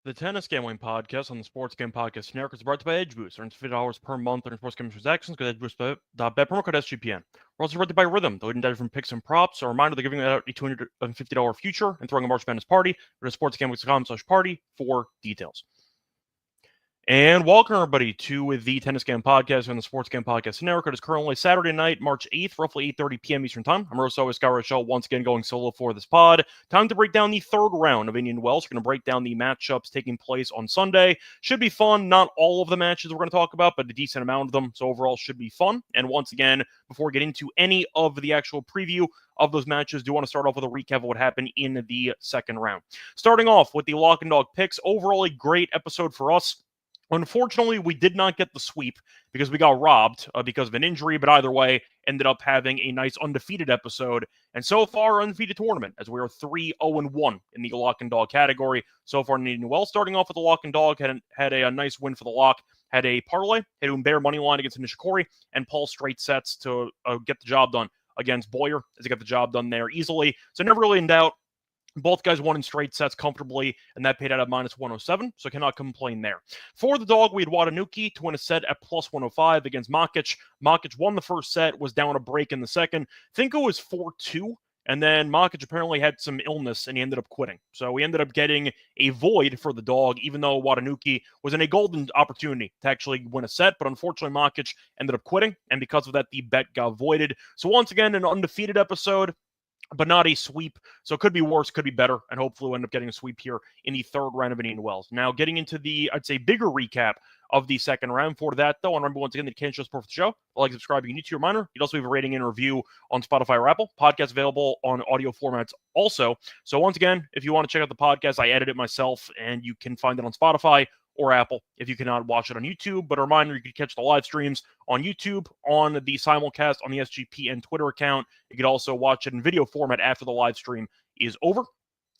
The Tennis Gambling Podcast on the Sports Game Podcast Network is brought to you by EdgeBoost. Earn $50 per month on sports gambling transactions. Go to edgeboost.bet, promo code SGPN. We're also brought to you by Rhythm, the leading data from picks and props. A reminder, they're giving out a $250 future and throwing a March Madness party. Go to sportsgambling.com/party for details. And welcome, everybody, to the Tennis Game Podcast on the Sports Game Podcast Network. It is currently Saturday night, March 8th, roughly 8:30 p.m. Eastern Time. I'm Scott Reichel, once again going solo for this pod. Time to break down the third round of Indian Wells. We're going to break down the matchups taking place on Sunday. Should be fun. Not all of the matches we're going to talk about, but a decent amount of them. So overall, should be fun. And once again, before we get into any of the actual preview of those matches, do want to start off with a recap of what happened in the second round. Starting off with the lock and dog picks. Overall, a great episode for us. Unfortunately, we did not get the sweep because we got robbed because of an injury, but either way, ended up having a nice undefeated episode. And so far, undefeated tournament, as we are 3-0-1 in the lock and dog category. So far, Indian Wells starting off with the lock and dog, had a nice win for the lock, had a parlay, had Umber money line against Nishikori, and Paul straight sets to get the job done against Boyer, as he got the job done there easily. So never really in doubt. Both guys won in straight sets comfortably, and that paid out at -107, so cannot complain there. For the dog, we had Watanuki to win a set at +105 against Makic. Makic won the first set, was down a break in the second. I think it was 4-2, and then Makic apparently had some illness, and he ended up quitting. So we ended up getting a void for the dog, even though Watanuki was in a golden opportunity to actually win a set, but unfortunately Makic ended up quitting, and because of that, the bet got voided. So once again, an undefeated episode, but not a sweep. So it could be worse, could be better, and hopefully we'll end up getting a sweep here in the third round of Indian Wells. Now, getting into the, I'd say, bigger recap of the second round. For that, though, and remember once again that you can show support for the show. Like, subscribe, you need to, reminder. You'd also leave a rating and review on Spotify or Apple. Podcast available on audio formats also. So once again, if you want to check out the podcast, I edit it myself, and you can find it on Spotify or Apple if you cannot watch it on YouTube. But a reminder, you can catch the live streams on YouTube, on the simulcast, on the SGPN Twitter account. You can also watch it in video format after the live stream is over.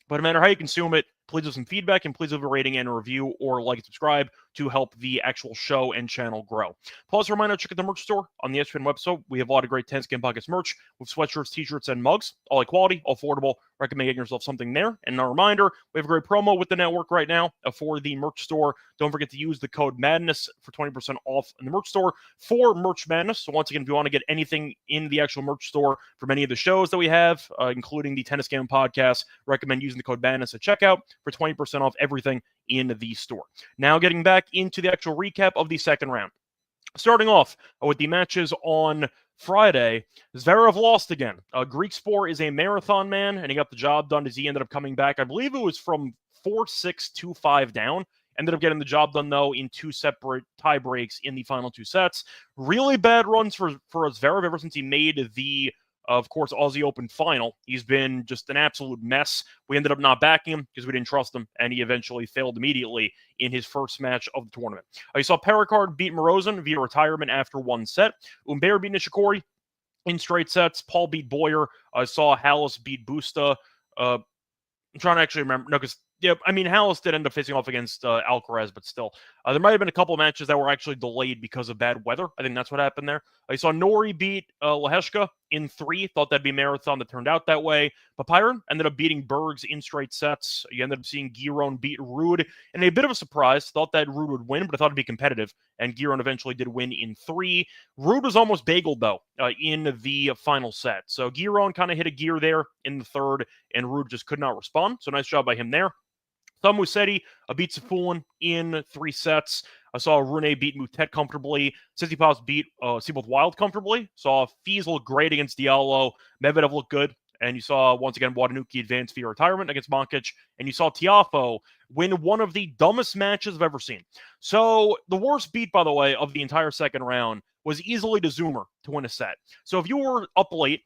But no matter how you consume it, please leave some feedback and please leave a rating and a review or like and subscribe to help the actual show and channel grow. Plus, a reminder, check out the merch store on the SGPN website. We have a lot of great Tennis Game Podcast merch with sweatshirts, t-shirts, and mugs. All high quality, all affordable. Recommend getting yourself something there. And a reminder, we have a great promo with the network right now for the merch store. Don't forget to use the code MADNESS for 20% off in the merch store for Merch Madness. So once again, if you want to get anything in the actual merch store from any of the shows that we have, including the Tennis Game Podcast, recommend using the code MADNESS at checkout for 20% off everything in the store. Now getting back into the actual recap of the second round. Starting off with the matches on Friday, Zverev lost again. Greek Sport is a marathon man, and he got the job done as he ended up coming back. I believe it was from 4-6, 2-5 down. Ended up getting the job done, though, in two separate tie breaks in the final two sets. Really bad runs for Zverev ever since he made the, of course, Aussie Open final. He's been just an absolute mess. We ended up not backing him because we didn't trust him, and he eventually failed immediately in his first match of the tournament. You saw Perricard beat Morozin via retirement after one set. Umber beat Nishikori in straight sets. Paul beat Boyer. I saw Hallis beat Busta. I'm trying to actually remember. No, because yeah, I mean, Hallis did end up facing off against Alcaraz, but still. There might have been a couple matches that were actually delayed because of bad weather. I think that's what happened there. I saw Nori beat Leheshka in 3. Thought that'd be a marathon that turned out that way. Papyron ended up beating Bergs in straight sets. You ended up seeing Giron beat Ruud in a bit of a surprise. Thought that Ruud would win, but I thought it'd be competitive. And Giron eventually did win in 3. Ruud was almost bageled, though, in the final set. So Giron kind of hit a gear there in the third, and Ruud just could not respond. So nice job by him there. Thumb Musetti beat Safulin in 3 sets. I saw Rune beat Mutet comfortably. Tsitsipas beat Seabold Wild comfortably. Saw Fees look great against Diallo. Medvedev looked good. And you saw, once again, Watanuki advance via retirement against Makic. And you saw Tiafoe win one of the dumbest matches I've ever seen. So the worst beat, by the way, of the entire second round was easily to Zoomer to win a set. So if you were up late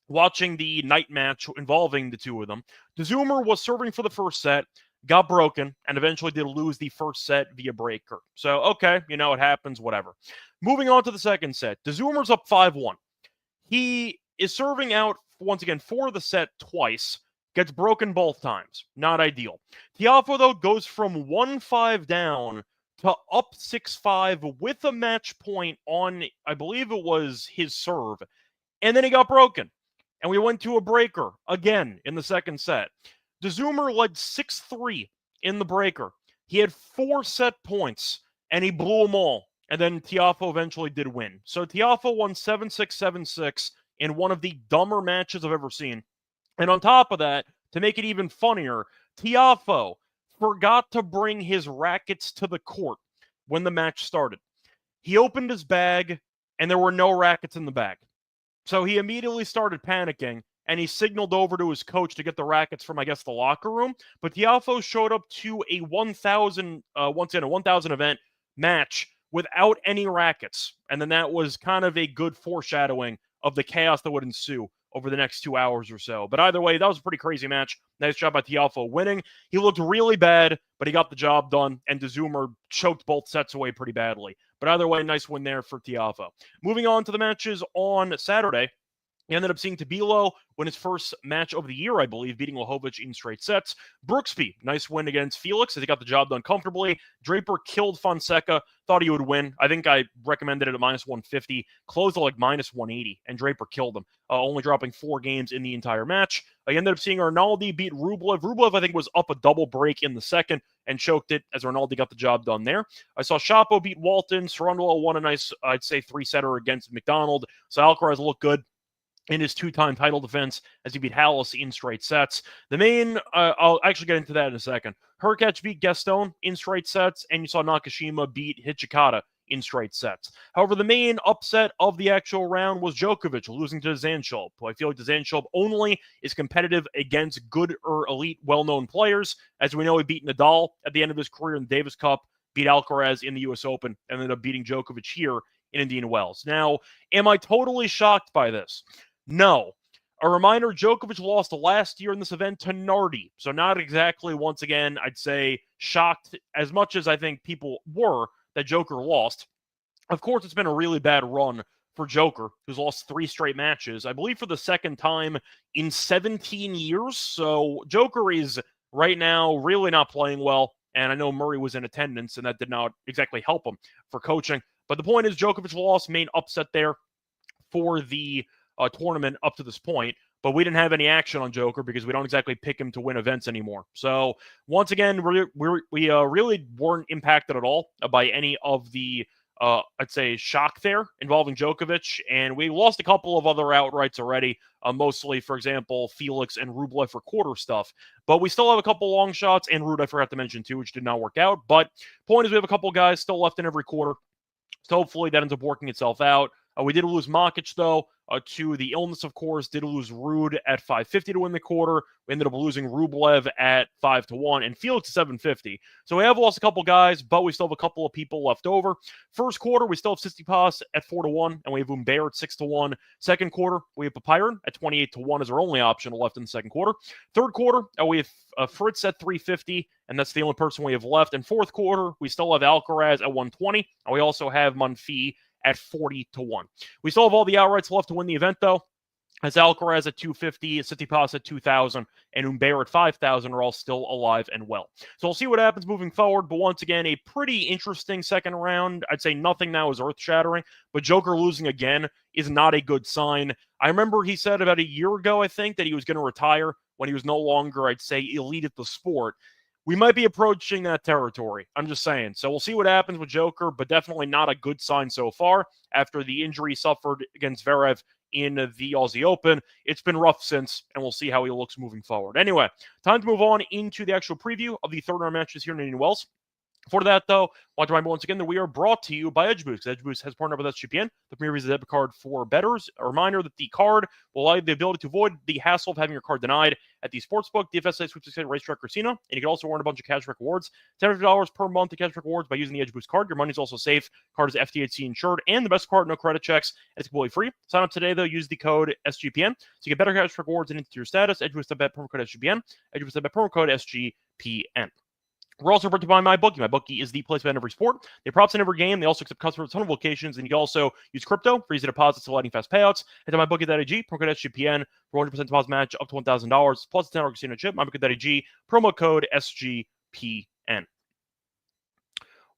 watching the night match involving the two of them, de Zoomer was serving for the first set, got broken, and eventually did lose the first set via breaker. So, okay, you know, it happens, whatever. Moving on to the second set, de Zoomer's up 5-1. He is serving out, once again, for the set twice, gets broken both times. Not ideal. Tiafoe, though, goes from 1-5 down to up 6-5 with a match point on, I believe it was his serve, and then he got broken. And we went to a breaker again in the second set. De Zoomer led 6-3 in the breaker. He had 4 set points, and he blew them all. And then Tiafoe eventually did win. So Tiafoe won 7-6, 7-6 in one of the dumber matches I've ever seen. And on top of that, to make it even funnier, Tiafoe forgot to bring his rackets to the court when the match started. He opened his bag, and there were no rackets in the bag. So he immediately started panicking, and he signaled over to his coach to get the rackets from, I guess, the locker room. But Tiafoe showed up to a 1,000 event match without any rackets. And then that was kind of a good foreshadowing of the chaos that would ensue over the next 2 hours or so. But either way, that was a pretty crazy match. Nice job by Tiafoe winning. He looked really bad, but he got the job done, and DeZumer choked both sets away pretty badly. But either way, nice win there for Tiafoe. Moving on to the matches on Saturday. He ended up seeing Tabilo win his first match of the year, I believe, beating Lajovic in straight sets. Brooksby, nice win against Felix as he got the job done comfortably. Draper killed Fonseca, thought he would win. I think I recommended it at minus 150, closed at like minus 180, and Draper killed him, only dropping 4 games in the entire match. I ended up seeing Arnaldi beat Rublev. Rublev, I think, was up a double break in the second and choked it as Arnaldi got the job done there. I saw Shapo beat Walton. Sarundolo won a nice, I'd say, 3-setter against McDonald. So Alcaraz looked good in his 2-time title defense as he beat Hallis in straight sets. The main, I'll actually get into that in a second. Hurkacz beat Gaston in straight sets, and you saw Nakashima beat Hijikata in straight sets. However, the main upset of the actual round was Djokovic losing to Zanchulp, who I feel like Zanchulp only is competitive against good or elite well-known players. As we know, he beat Nadal at the end of his career in the Davis Cup, beat Alcaraz in the U.S. Open, and ended up beating Djokovic here in Indian Wells. Now, am I totally shocked by this? No. A reminder, Djokovic lost last year in this event to Nardi. So not exactly, once again, I'd say shocked as much as I think people were that Joker lost. Of course, it's been a really bad run for Joker, who's lost 3 straight matches, I believe for the second time in 17 years. So Joker is right now really not playing well. And I know Murray was in attendance, and that did not exactly help him for coaching. But the point is, Djokovic lost, main upset there for the tournament up to this point, but we didn't have any action on Joker because we don't exactly pick him to win events anymore. So once again, we really weren't impacted at all by any of the, I'd say, shock there involving Djokovic, and we lost a couple of other outrights already, mostly, for example, Felix and Rublev for quarter stuff, but we still have a couple long shots, and Ruud I forgot to mention too, which did not work out, but point is we have a couple guys still left in every quarter, so hopefully that ends up working itself out. We did lose Makic, though, to the illness, of course. Did lose Ruud at 550 to win the quarter. We ended up losing Rublev at 5-1 and Felix at 750. So we have lost a couple guys, but we still have a couple of people left over. First quarter, we still have Tsitsipas at 4-1, and we have Humbert at 6-1. Second quarter, we have Papiron at 28-1 as our only option left in the second quarter. Third quarter, we have Fritz at 350, and that's the only person we have left. And fourth quarter, we still have Alcaraz at 120, and we also have Monfils at 40-1. We still have all the outrights left to win the event, though, as Alcaraz at 250, Tsitsipas at 2,000, and Humbert at 5,000 are all still alive and well. So we'll see what happens moving forward, but once again, a pretty interesting second round. I'd say nothing now is earth-shattering, but Joker losing again is not a good sign. I remember he said about a year ago, I think, that he was going to retire when he was no longer, I'd say, elite at the sport. We might be approaching that territory. I'm just saying. So we'll see what happens with Joker, but definitely not a good sign so far. After the injury suffered against Zverev in the Aussie Open, it's been rough since, and we'll see how he looks moving forward. Anyway, time to move on into the actual preview of the third round matches here in Indian Wells. Before that, though, I want to remind once again that we are brought to you by EdgeBoost. EdgeBoost has partnered with SGPN, the premier Visa debit card for bettors. A reminder that the card will allow you the ability to avoid the hassle of having your card denied at the sportsbook, DFSA, sweepstakes, racetrack, casino, and you can also earn a bunch of cashback rewards. $10 per month in cashback rewards by using the EdgeBoost card. Your money's also safe. Card is FDIC insured, and the best part, no credit checks. It's completely free. Sign up today, though. Use the code SGPN so you get better cashback rewards and into your status. EdgeBoost.bet, promo code SGPN. EdgeBoost.bet, promo code SGPN. We're also brought to you by MyBookie. MyBookie is the place to bet in every sport. They have props in every game. They also accept customers at a ton of locations, and you can also use crypto for easy deposits and lightning fast payouts. Head to MyBookie.ag, promo code SGPN for 100% deposit match up to $1,000 plus a $10 casino chip. MyBookie.ag, promo code SGPN.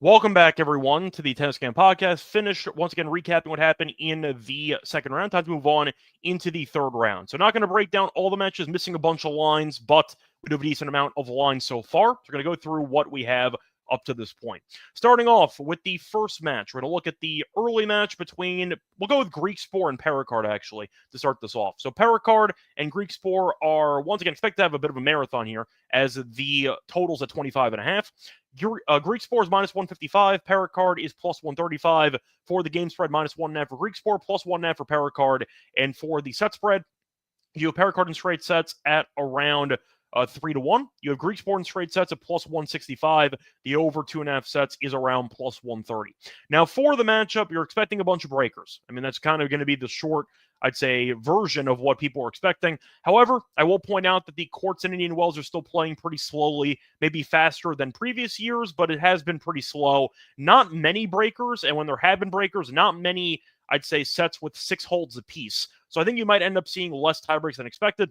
Welcome back, everyone, to the Tennis Camp Podcast. Finished, once again, recapping what happened in the second round. Time to move on into the third round. So not going to break down all the matches, missing a bunch of lines, but we do have a decent amount of lines so far. So we're going to go through what we have up to this point. Starting off with the first match, we're going to look at the early match between, we'll go with Greek Spore and Pericard, actually, to start this off. So Pericard and Greek Spore are, once again, expect to have a bit of a marathon here, as the total's at 25.5. Greek Spore is minus 155. Pericard is plus 135. For the game spread, minus 1.5 for Greek Spore, plus 1.5 for Pericard. And for the set spread, you have Pericard in straight sets at around 3-1. You have Greek Spore in straight sets at plus 165. The over 2.5 sets is around plus 130. Now, for the matchup, you're expecting a bunch of breakers. I mean, that's kind of going to be the short, I'd say, version of what people are expecting. However, I will point out that the courts in Indian Wells are still playing pretty slowly, maybe faster than previous years, but it has been pretty slow. Not many breakers, and when there have been breakers, not many, I'd say, sets with 6 holds apiece. So I think you might end up seeing less tiebreaks than expected.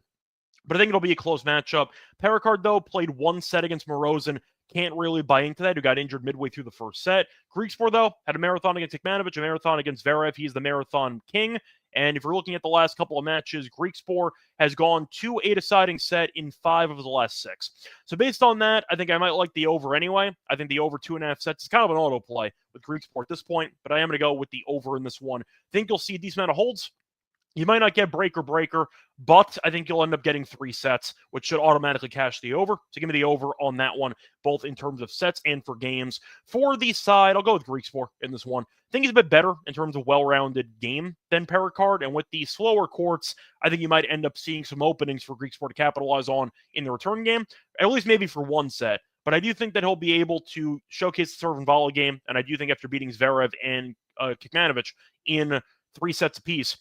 But I think it'll be a close matchup. Pericard, though, played 1 set against Morozin. Can't really buy into that, who got injured midway through the first set. Greek Spore, though, had a marathon against Tikmanovic, a marathon against Zverev. He's the marathon king. And if you're looking at the last couple of matches, Greek Spore has gone to a deciding set in 5 of the last 6. So based on that, I think I might like the over anyway. I think the over 2.5 sets is kind of an auto play with Greek Spore at this point, but I am going to go with the over in this one. I think you'll see a decent amount of holds. You might not get breaker, but I think you'll end up getting 3 sets, which should automatically cash the over. So give me the over on that one, both in terms of sets and for games. For the side, I'll go with Greek Spore in this one. I think he's a bit better in terms of well-rounded game than Pericard, and with the slower courts, I think you might end up seeing some openings for Greek Spore to capitalize on in the return game, at least maybe for 1 set. But I do think that he'll be able to showcase the serve and volley game, and I do think after beating Zverev and Tikmanovic in 3 sets apiece,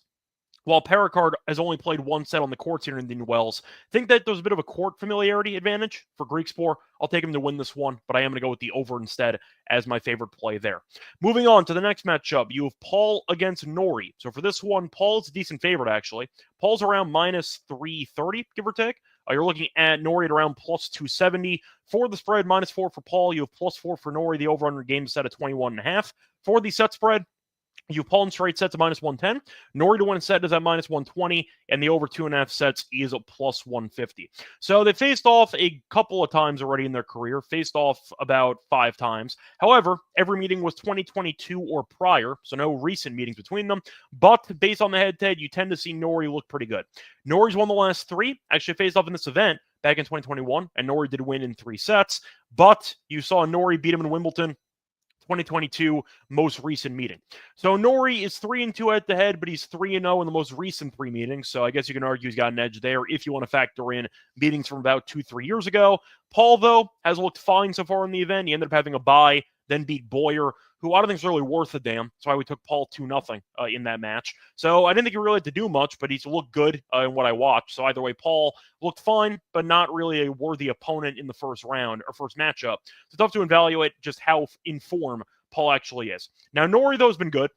while Pericard has only played 1 set on the courts here in Indian Wells, I think that there's a bit of a court familiarity advantage for Greek Spore. I'll take him to win this one, but I am going to go with the over instead as my favorite play there. Moving on to the next matchup, you have Paul against Norrie. So for this one, Paul's a decent favorite, actually. Paul's around minus 330, give or take. You're looking at Norrie at around plus 270. For the spread, minus 4 for Paul. You have plus 4 for Norrie. The over-under game set at 21.5. For the set spread, you have Paul in straight sets at minus 110. Norrie to win a set is at minus 120, and the over 2.5 sets is a plus 150. So they faced off a couple of times already in their career, faced off about 5 times. However, every meeting was 2022 or prior, so no recent meetings between them. But based on the head-to-head, you tend to see Norrie look pretty good. Norrie's won the last 3, actually faced off in this event back in 2021, and Norrie did win in 3 sets. But you saw Norrie beat him in Wimbledon 2022 most recent meeting. So Norrie is 3-2 head-to-head, but he's 3-0 in the most recent 3 meetings. So I guess you can argue he's got an edge there if you want to factor in meetings from about 2-3 years ago. Paul, though, has looked fine so far in the event. He ended up having a bye, then beat Boyer, who I don't think is really worth a damn. That's why we took Paul 2-0 in that match. So I didn't think he really had to do much, but he's looked good in what I watched. So either way, Paul looked fine, but not really a worthy opponent in the first round or first matchup. It's tough to evaluate just how in form Paul actually is. Now, Norrie, though, has been good.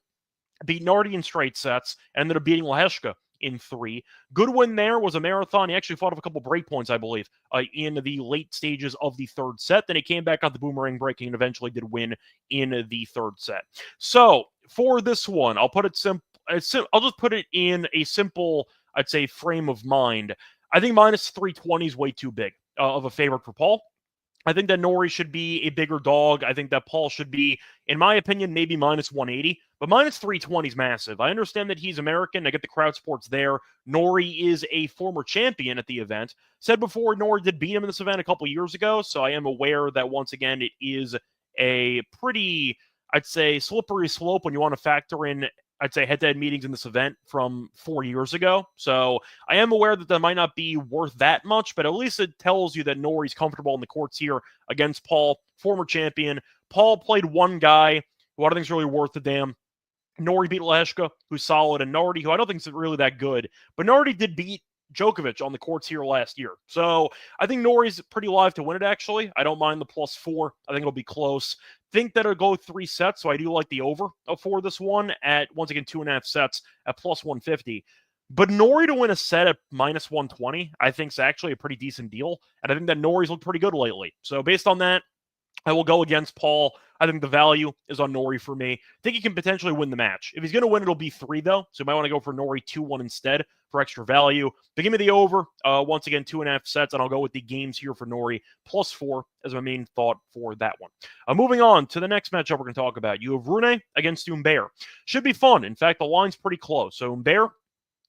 Beat Nardi in straight sets, and ended up beating Leheshka in 3. Good win there, was a marathon. He actually fought off a couple break points, I believe, in the late stages of the 3rd set. Then he came back on the boomerang breaking and eventually did win in the 3rd set. So for this one, I'll put it simple. I'll just put it in a simple, I'd say, frame of mind. I think minus 320 is way too big of a favorite for Paul. I think that Norrie should be a bigger dog. I think that Paul should be, in my opinion, maybe minus 180. But minus 320 is massive. I understand that he's American. I get the crowd support's there. Norrie is a former champion at the event. Said before, Norrie did beat him in this event a couple years ago. So I am aware that, once again, it is a pretty, I'd say, slippery slope when you want to factor in, I'd say, head-to-head meetings in this event from 4 years ago. So I am aware that might not be worth that much, but at least it tells you that Norrie's comfortable in the courts here against Paul, former champion. Paul played one guy who I don't think is really worth a damn. Norrie beat Leheshka, who's solid, and Nardi, who I don't think is really that good. But Nardi did beat Djokovic on the courts here last year. So I think Norrie's pretty live to win it, actually. I don't mind the plus 4. I think it'll be close. Think that it'll go 3 sets, so I do like the over for this one at, once again, 2.5 sets at plus 150. But Norrie to win a set at minus 120, I think is actually a pretty decent deal. And I think that Norrie's looked pretty good lately. So based on that, I will go against Paul. I think the value is on Norrie for me. I think he can potentially win the match. If he's going to win, it'll be 3, though. So you might want to go for Norrie 2-1 instead for extra value. But give me the over. Once again, 2.5 sets, and I'll go with the games here for Norrie +4 as my main thought for that one. Moving on to the next matchup we're going to talk about. You have Rune against Humbert. Should be fun. In fact, the line's pretty close. So Humbert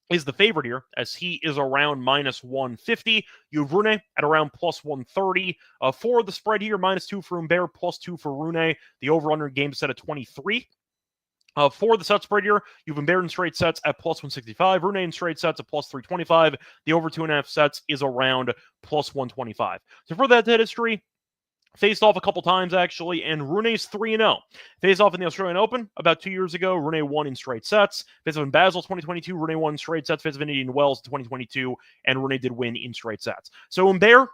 is the favorite here, as he is around -150. You have Rune at around +130. For the spread here, -2 for Humbert, +2 for Rune. The over-under game set at 23. For the set spread here, you have Humbert in straight sets at +165. Rune in straight sets at +325. The over 2.5 sets is around +125. So for that history, faced off a couple times, actually, and Rune's 3-0. Faced off in the Australian Open about 2 years ago. Rune won in straight sets. Faced off in Basel 2022. Rune won in straight sets. Faced off in Indian Wells in 2022. And Rune did win in straight sets. So Humbert,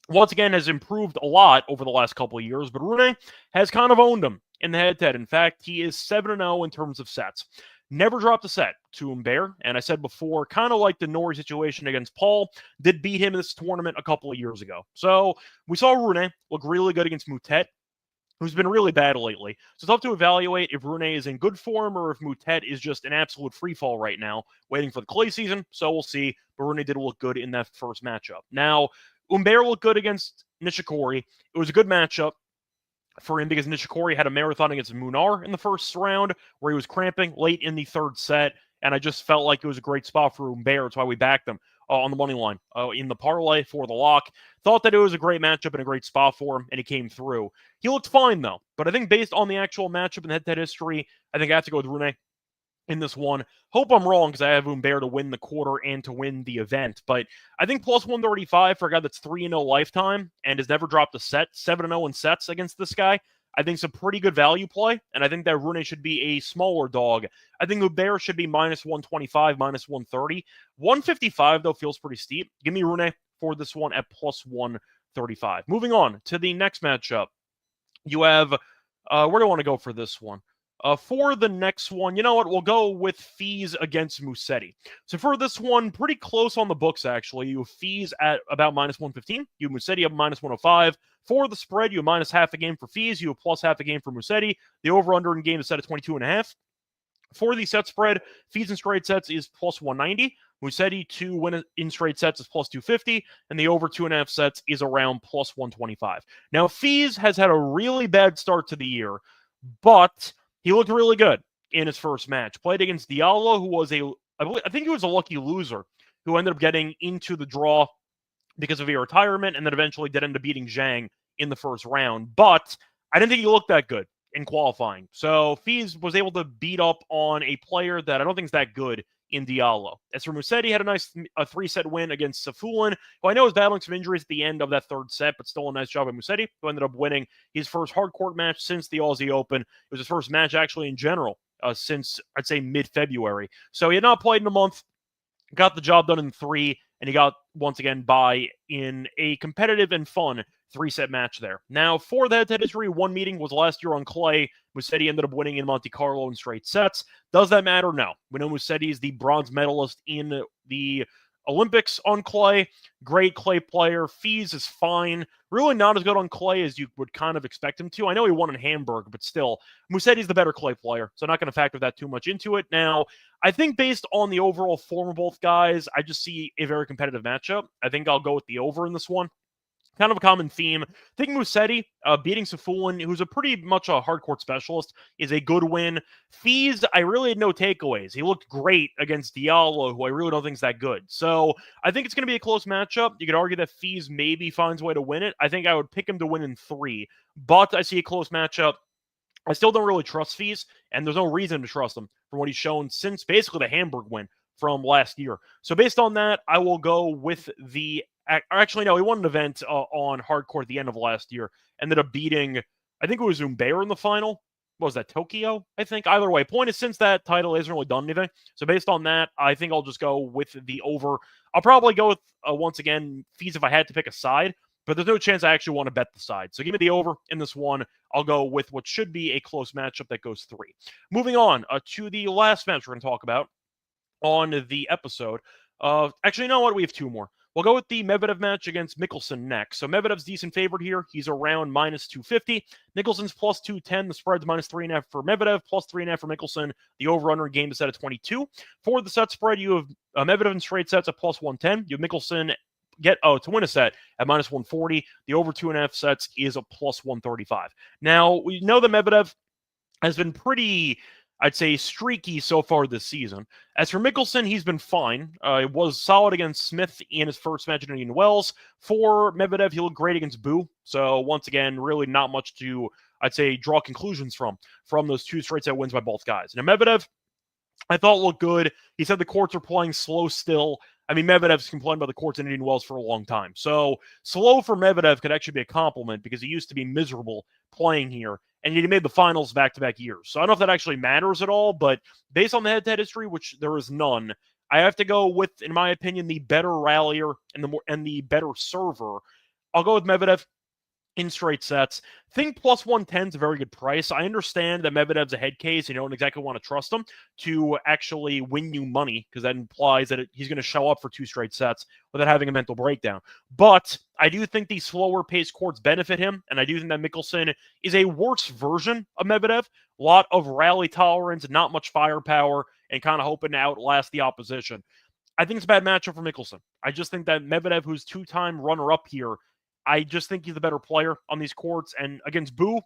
once again, has improved a lot over the last couple of years, but Rune has kind of owned him in the head-to-head. In fact, he is 7-0 in terms of sets. Never dropped a set to Humbert, and I said before, kind of like the Norrie situation against Paul, did beat him in this tournament a couple of years ago. So we saw Rune look really good against Moutet, who's been really bad lately. So it's tough to evaluate if Rune is in good form or if Moutet is just an absolute freefall right now, waiting for the clay season. So we'll see. But Rune did look good in that first matchup. Now, Humbert looked good against Nishikori. It was a good matchup for him because Nishikori had a marathon against Munar in the first round where he was cramping late in the third set, and I just felt like it was a great spot for Humbert. That's why we backed him on the money line in the parlay for the lock. Thought that it was a great matchup and a great spot for him, and he came through. He looked fine, though, but I think based on the actual matchup and head-to-head history, I think I have to go with Rune in this one. Hope I'm wrong because I have Humbert to win the quarter and to win the event. But I think +135 for a guy that's 3-0 lifetime and has never dropped a set, 7-0 in sets against this guy, I think it's a pretty good value play. And I think that Rune should be a smaller dog. I think Humbert should be -125, -130. 155, though, feels pretty steep. Give me Rune for this one at +135. Moving on to the next matchup. You have, where do I want to go for this one? For the next one, you know what? We'll go with Fees against Musetti. So for this one, pretty close on the books, actually. You have Fees at about -115. You have Musetti up -105. For the spread, you have -0.5 a game for Fees. You have +0.5 a game for Musetti. The over-under in game is set at 22.5. For the set spread, Fees in straight sets is +190. Musetti to win in straight sets is +250. And the over 2.5 sets is around +125. Now, Fees has had a really bad start to the year, but he looked really good in his first match. Played against Diallo, who was I think he was a lucky loser, who ended up getting into the draw because of a retirement, and then eventually did end up beating Zhang in the first round. But I didn't think he looked that good in qualifying. So Fees was able to beat up on a player that I don't think is that good in Diallo. As for Musetti, had a nice 3-set win against Safulin, who I know is battling some injuries at the end of that third set, but still a nice job by Musetti, who ended up winning his first hard court match since the Aussie Open. It was his first match, actually, in general, since, I'd say, mid-February. So he had not played in a month, got the job done in 3, and he got, once again, by in a competitive and fun 3-set match there. Now, for the head-to-head history, one meeting was last year on clay. Musetti ended up winning in Monte Carlo in straight sets. Does that matter? No. We know Musetti is the bronze medalist in the Olympics on clay. Great clay player. Fees is fine. Really not as good on clay as you would kind of expect him to. I know he won in Hamburg, but still, Musetti's the better clay player, so I'm not going to factor that too much into it. Now, I think based on the overall form of both guys, I just see a very competitive matchup. I think I'll go with the over in this one. Kind of a common theme. I think Musetti beating Safulin, who's a pretty much a hardcourt specialist, is a good win. Fees, I really had no takeaways. He looked great against Diallo, who I really don't think is that good. So I think it's going to be a close matchup. You could argue that Fees maybe finds a way to win it. I think I would pick him to win in 3, but I see a close matchup. I still don't really trust Fees, and there's no reason to trust him from what he's shown since basically the Hamburg win from last year. So based on that, I will go with the... Actually, no, he won an event on hardcourt at the end of last year. Ended up beating, I think it was Humbert in the final. What was that, Tokyo? I think. Either way, point is, since that title hasn't really done anything. So based on that, I think I'll just go with the over. I'll probably go with, once again, Fees if I had to pick a side. But there's no chance I actually want to bet the side. So give me the over in this one. I'll go with what should be a close matchup that goes 3. Moving on to the last match we're going to talk about on the episode. Actually, you know what? We have 2 more. We'll go with the Medvedev match against Mickelson next. So Medvedev's decent favorite here. He's around minus 250. Mickelson's plus 210. The spread's minus 3.5 for Medvedev, plus 3.5 for Mickelson. The over-under game is set at 22. For the set spread, you have Medvedev in straight sets at plus 110. You have Mickelson to win a set at minus 140. The over 2.5 sets is a plus 135. Now, we know that Medvedev has been pretty, I'd say, streaky so far this season. As for Mickelson, he's been fine. It was solid against Smith in his first match at Indian Wells. For Medvedev, he looked great against Boo. So once again, really not much to, I'd say, draw conclusions from those two straight set wins by both guys. Now Medvedev, I thought looked good. He said the courts are playing slow still. I mean, Medvedev's complained about the courts in Indian Wells for a long time. So slow for Medvedev could actually be a compliment because he used to be miserable playing here. And he made the finals back-to-back years. So I don't know if that actually matters at all, but based on the head-to-head history, which there is none, I have to go with, in my opinion, the better rallier and the better server. I'll go with Medvedev in straight sets. Think plus 110 is a very good price. I understand that Medvedev's a head case and you don't exactly want to trust him to actually win you money because that implies that he's going to show up for two straight sets without having a mental breakdown. But I do think the slower pace courts benefit him, and I do think that Mickelson is a worse version of Medvedev. A lot of rally tolerance, not much firepower, and kind of hoping to outlast the opposition. I think it's a bad matchup for Mickelson. I just think that Medvedev, who's two-time runner-up here, I just think he's the better player on these courts. And against Boo,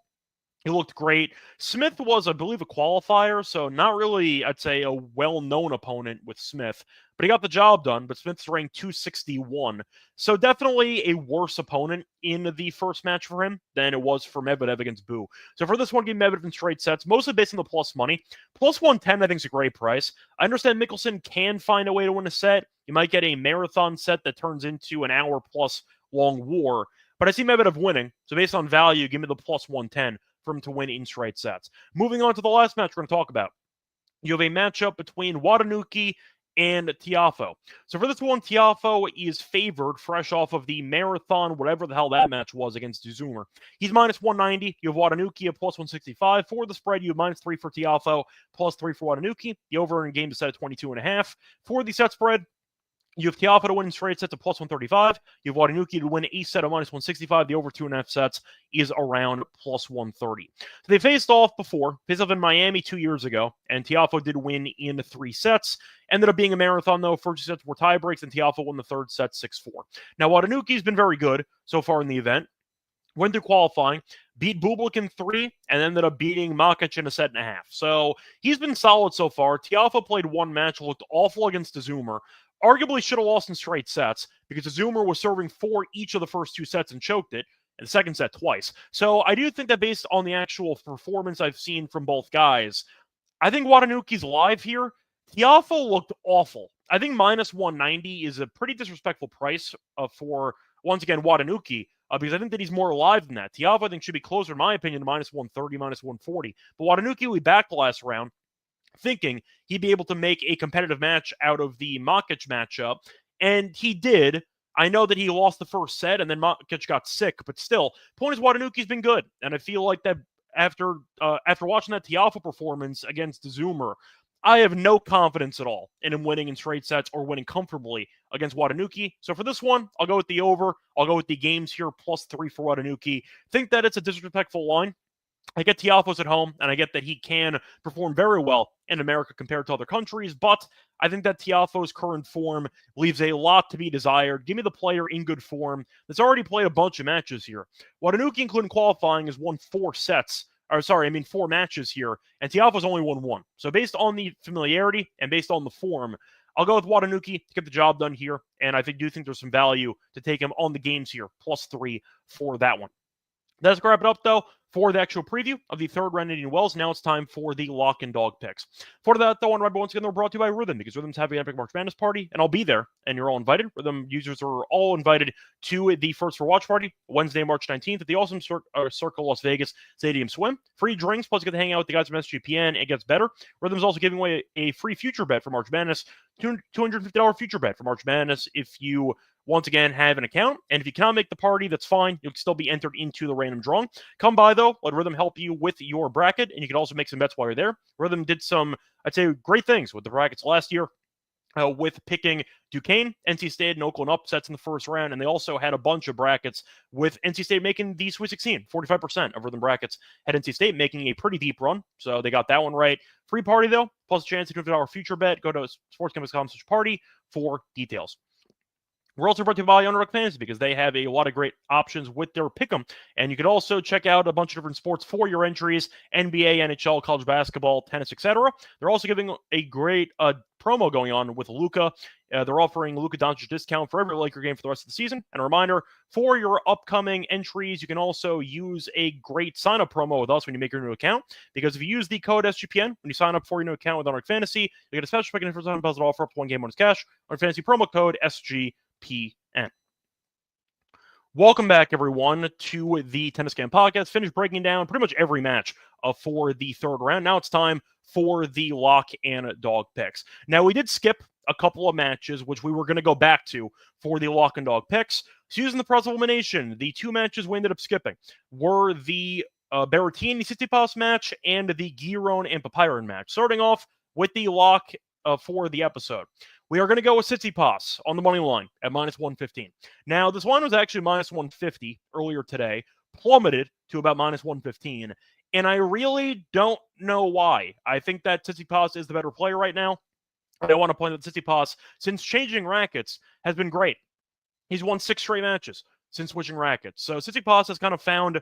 he looked great. Smith was, I believe, a qualifier, so not really, I'd say, a well-known opponent with Smith. But he got the job done, but Smith's ranked 261. So definitely a worse opponent in the first match for him than it was for Medvedev against Boo. So for this one, give Medvedev in straight sets, mostly based on the plus money. Plus 110, I think, is a great price. I understand Mickelson can find a way to win a set. You might get a marathon set that turns into an hour-plus long war. But I see Medvedev winning. So based on value, give me the plus 110 for him to win in straight sets. Moving on to the last match we're going to talk about. You have a matchup between Watanuki and Tiafoe. So for this one, Tiafoe is favored fresh off of the marathon, whatever the hell that match was against Zoomer. He's minus 190. You have Watanuki at plus 165. For the spread, you have minus 3 for Tiafoe, plus 3 for Watanuki. The over in game is set at 22.5. For the set spread, you have Tiafoe to win in straight sets at plus 135. You have Watanuki to win a set of minus 165. The over 2.5 sets is around plus 130. So they faced off in Miami 2 years ago, and Tiafoe did win in 3 sets. Ended up being a marathon, though. First 2 sets were tie breaks, and Tiafoe won the third set 6-4. Now, Watanuki's been very good so far in the event. Went through qualifying, beat Bublik in 3, and ended up beating Makic in a set and a half. So he's been solid so far. Tiafoe played one match, looked awful against Zoomer. Arguably should have lost in straight sets because Zoomer was serving 4 each of the first 2 sets and choked it, and the second set twice. So I do think that based on the actual performance I've seen from both guys, I think Watanuki's live here. Tiafoe looked awful. I think minus 190 is a pretty disrespectful price for, once again, Watanuki, because I think that he's more alive than that. Tiafoe, I think, should be closer, in my opinion, to minus 130, minus 140. But Watanuki will be back the last round, thinking he'd be able to make a competitive match out of the Makic matchup, and he did. I know that he lost the first set, and then Makic got sick, but still, point is Watanuki's been good, and I feel like that after watching that Tiafoe performance against Zoomer, I have no confidence at all in him winning in straight sets or winning comfortably against Watanuki. So for this one, I'll go with the over. I'll go with the games here, plus 3 for Watanuki. Think that it's a disrespectful line. I get Tiafoe's at home, and I get that he can perform very well in America compared to other countries, but I think that Tiafoe's current form leaves a lot to be desired. Give me the player in good form that's already played a bunch of matches here. Watanuki, including qualifying, has won 4 matches here, and Tiafoe's only won 1. So based on the familiarity and based on the form, I'll go with Watanuki to get the job done here, and I do think there's some value to take him on the games here, plus 3 for that one. Let's wrap it up, though, for the actual preview of the third round Indian Wells. Now it's time for the lock and dog picks. For that, though, and once again, they're brought to you by Rhythm, because Rhythm's having an epic March Madness party, and I'll be there, and you're all invited. Rhythm users are all invited to the First for Watch party, Wednesday, March 19th, at the awesome Circle Las Vegas Stadium Swim. Free drinks, plus get to hang out with the guys from SGPN. It gets better. Rhythm's also giving away a free future bet for March Madness, $250 future bet for March Madness if you once again, have an account. And if you cannot make the party, that's fine. You'll still be entered into the random drawing. Come by, though. Let Rhythm help you with your bracket. And you can also make some bets while you're there. Rhythm did some, I'd say, great things with the brackets last year. with picking Duquesne, NC State, and Oakland upsets in the first round, and they also had a bunch of brackets with NC State making the Sweet 16. 45% of rhythm brackets had NC State making a pretty deep run, so they got that one right. Free party, though, plus a chance to $50 future bet. Go to sportscampus.com/party for details. We're also brought to you by Underdog Fantasy because they have a lot of great options with their pick'em. And you can also check out a bunch of different sports for your entries: NBA, NHL, college basketball, tennis, etc. They're also giving a great promo going on with Luka. They're offering Luka Doncic discount for every Laker game for the rest of the season. And a reminder, for your upcoming entries, you can also use a great sign-up promo with us when you make your new account. Because if you use the code SGPN when you sign up for your new account with Underdog Fantasy, you get a special pick and for $100 offer up to 1 game bonus cash on fantasy promo code SGPN. Welcome back, everyone, to the Tennis Game Podcast. Finished breaking down pretty much every match for the third round. Now it's time for the lock and dog picks. Now, we did skip a couple of matches, which we were going to go back to for the lock and dog picks. So using the process of elimination, the two matches we ended up skipping were the Berrettini-Tsitsipas match and the Giron and Papiron match. Starting off with the lock for the episode. We are going to go with Tsitsipas on the money line at -115. Now, this line was actually -150 earlier today, plummeted to about -115, and I really don't know why. I think that Tsitsipas is the better player right now. I want to point out that Tsitsipas, since changing rackets, has been great. He's won 6 straight matches since switching rackets. So Tsitsipas has kind of found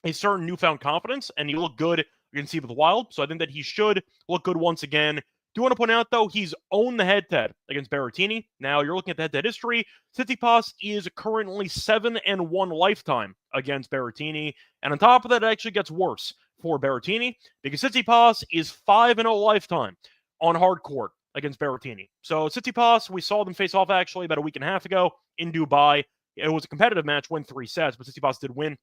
a certain newfound confidence, and he looked good, you can see, with Wild. So I think that he should look good once again. Do want to point out, though, he's owned the head-to-head against Berrettini. Now, you're looking at the head-to-head history. Tsitsipas is currently 7-1 lifetime against Berrettini. And on top of that, it actually gets worse for Berrettini because Tsitsipas is 5-0 lifetime on hard court against Berrettini. So Tsitsipas, we saw them face off actually about a week and a half ago in Dubai. It was a competitive match, win 3 sets, but Tsitsipas did win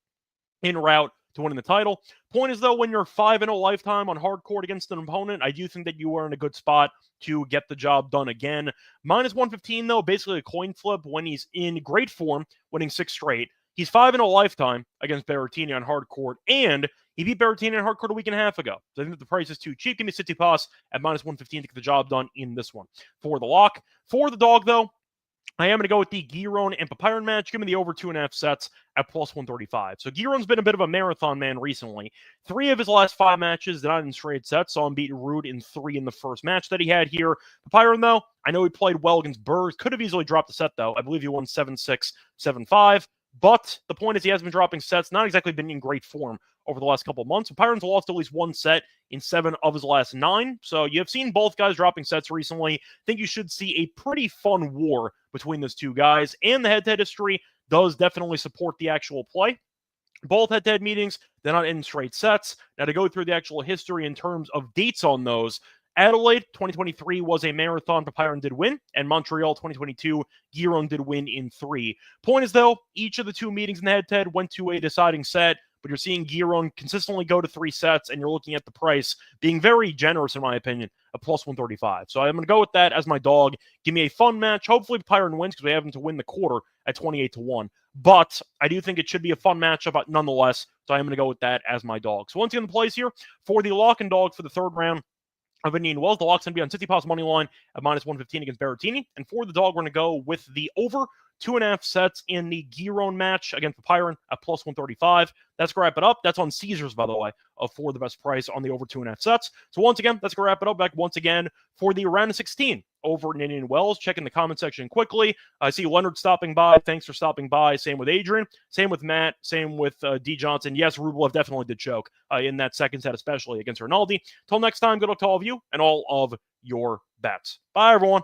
en route to winning the title. Point is, though, when you're 5-0 lifetime on hard court against an opponent, I do think that you are in a good spot to get the job done again. -115, though, basically a coin flip when he's in great form, winning 6 straight. He's 5-0 lifetime against Berrettini on hard court, and he beat Berrettini on hard court a week and a half ago. So I think that the price is too cheap. Give me Tsitsipas at -115 to get the job done in this one. For the lock. For the dog, though, I am going to go with the Giron and Papiron match. Give me the over 2.5 sets at +135. So Giron's been a bit of a marathon man recently. 3 of his last 5 matches did not in straight sets. Saw him beat Ruud in 3 in the first match that he had here. Papiron, though, I know he played well against Bergs. Could have easily dropped the set, though. I believe he won 7-6, 7-5. But the point is he has been dropping sets, not exactly been in great form over the last couple of months. Papiron's lost at least 1 set in 7 of his last 9. So you have seen both guys dropping sets recently. I think you should see a pretty fun war between those two guys. And the head-to-head history does definitely support the actual play. Both head-to-head meetings, they're not in straight sets. Now, to go through the actual history in terms of dates on those, Adelaide 2023 was a marathon. Papiron did win. And Montreal 2022, Giron did win in 3. Point is, though, each of the 2 meetings in the head-to-head went to a deciding set. But you're seeing Giron consistently go to 3 sets, and you're looking at the price being very generous, in my opinion, at +135. So I'm going to go with that as my dog. Give me a fun match. Hopefully, Papiron wins because we have him to win the quarter at 28-1. But I do think it should be a fun matchup nonetheless. So I'm going to go with that as my dog. So once again, the plays here for the lock and dog for the third round of Indian Wells. The lock's going to be on Tsitsipas money line at -115 against Berrettini. And for the dog, we're going to go with the over 2.5 sets in the Giron match against Papiron at +135. That's going to wrap it up. That's on Caesars, by the way, for the best price on the over 2.5 sets. So once again, that's going to wrap it up. Back once again for the round of 16 over in Indian Wells. Check in the comment section quickly. I see Leonard stopping by. Thanks for stopping by. Same with Adrian. Same with Matt. Same with D. Johnson. Yes, Rublev definitely did choke in that second set, especially against Rinaldi. Till next time, good luck to all of you and all of your bets. Bye, everyone.